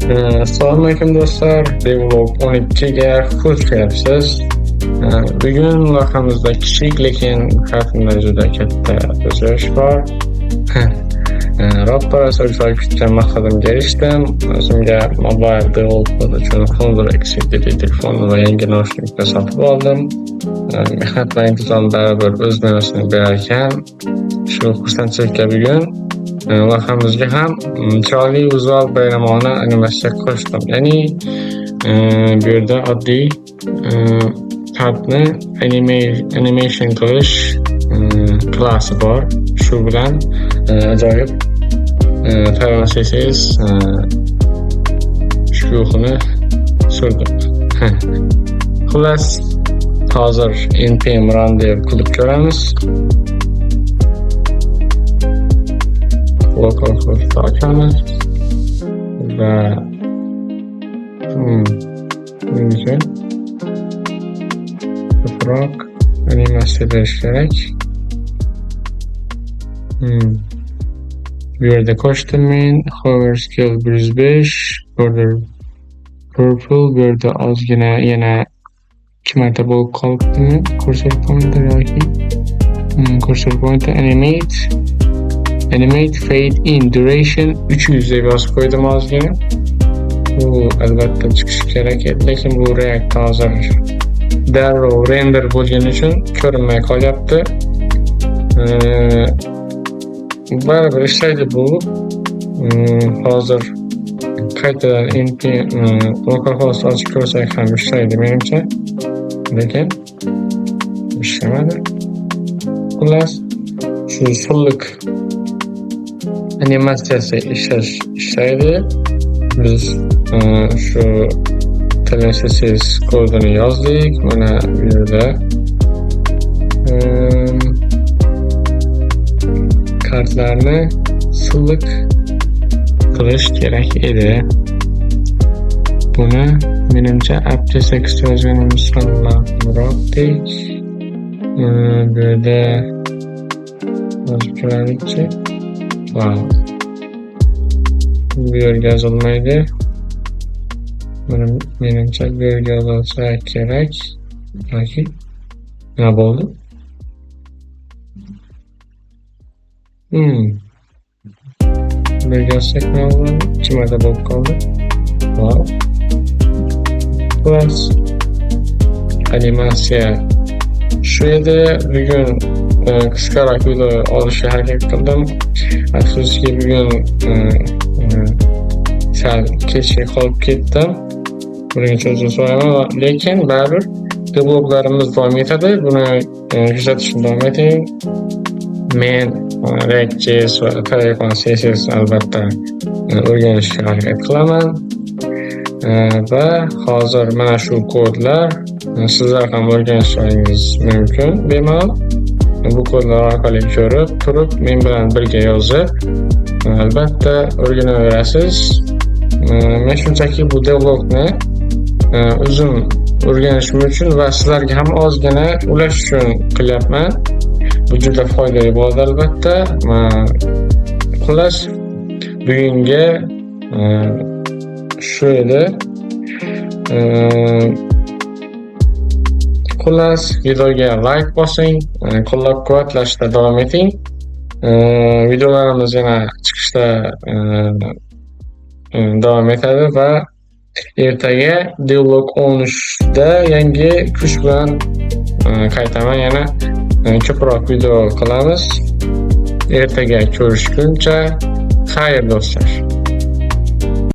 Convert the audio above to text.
Assalomu alaykum do'stlar. Devlog 12 ga xush kelibsiz. Bugun loyhamizda kichik lekin hajmida juda katta o'zgarish bor. Robot asosida kutgan maqsadimga erishdim. O'zimga mobile developer uchun Honor XCD telefon va yangi naushniklar sotib oldim. Mehnat va intizom baribir o'z mevasini berar ekan. Shu xursandchilikka bugun loyihamizga ham chiroyli vizual bayramona animatsiya qo'shdim. Ya'ni bu yerda oddiy kartni animation qilish klassi bor. Shu bilan ajoyib tayyorlasangiz shu guruhni surdim. Xullas, hozir npm run deb qilib ko'ramiz. Localhost açamiz va bunga ko'proq animatsiya berish kerak. Bu yerda qo'shdim men hover scale 105 border purple. Bu yerda ozgina yana 2 marta bo'lib qolibdimi cursor pointer yoki cursor pointer animate fade in duration 300 deb yozib qo'ydim ozgina. Bu albatta chiqishi kerak edi, lekin bu React hozir darrov render bo'lgani uchun ko'rinmay qolyapti. Baribir ishlaydi bu. Hozir qaytadan npm localhost ochib ko'rsak ham ishlaydi menimcha, lekin ishlamadi. Xullas, shu silliq animatsiyasi ishlaydi. Biz shu TLSS kodini yozdik. Mana bu yerda kartlarni silliq qilish kerak edi. Buni menimcha AppTeX yozganimiz ham ma'qulroqdek. Bu yerda yozib ko'raylikchi. Wow. Bu yerga yozilmaydi. Menimcha bu yerga yozilsa kerak. Yoki nima bo'ldi? Bu yerga yozsak nima bo'ladi? 2 marta bo'lib qoldi. Wow. Plus animatsiya shu edi. Bugun qisqaroq video olishga harakat qildim. Afsuski bugun sal kechga qolib ketdim. Buning uchun uzr so'rayman, lekin baribir devloglarimiz davom etadi. Buni kuzatishni davom eting. Men React.js va Telegram CSS albatta o'rganishga harakat qilaman. Va hozir mana shu kodlar sizlar ham o'rganishingiz mumkin bemalol. Bu kodlar orqali ko'rib turib men bilan birga yozib albatta o'rganaverasiz. Men shunchaki bu devlogni o'zim o'rganishim uchun va sizlarga ham ozgina ulash uchun qilyapman. Bu juda foydali bo'ladi albatta. Xullas, bugunga shu edi. Xullas, videoga like bosing, qo'llab-quvvatlashda davom eting. Videolarimiz yana chiqishda davom etadi va ertaga Devlog 13 da yangi kuch bilan qaytaman. Yana ko'proq video qilamiz. Ertaga ko'rishguncha xayr do'stlar.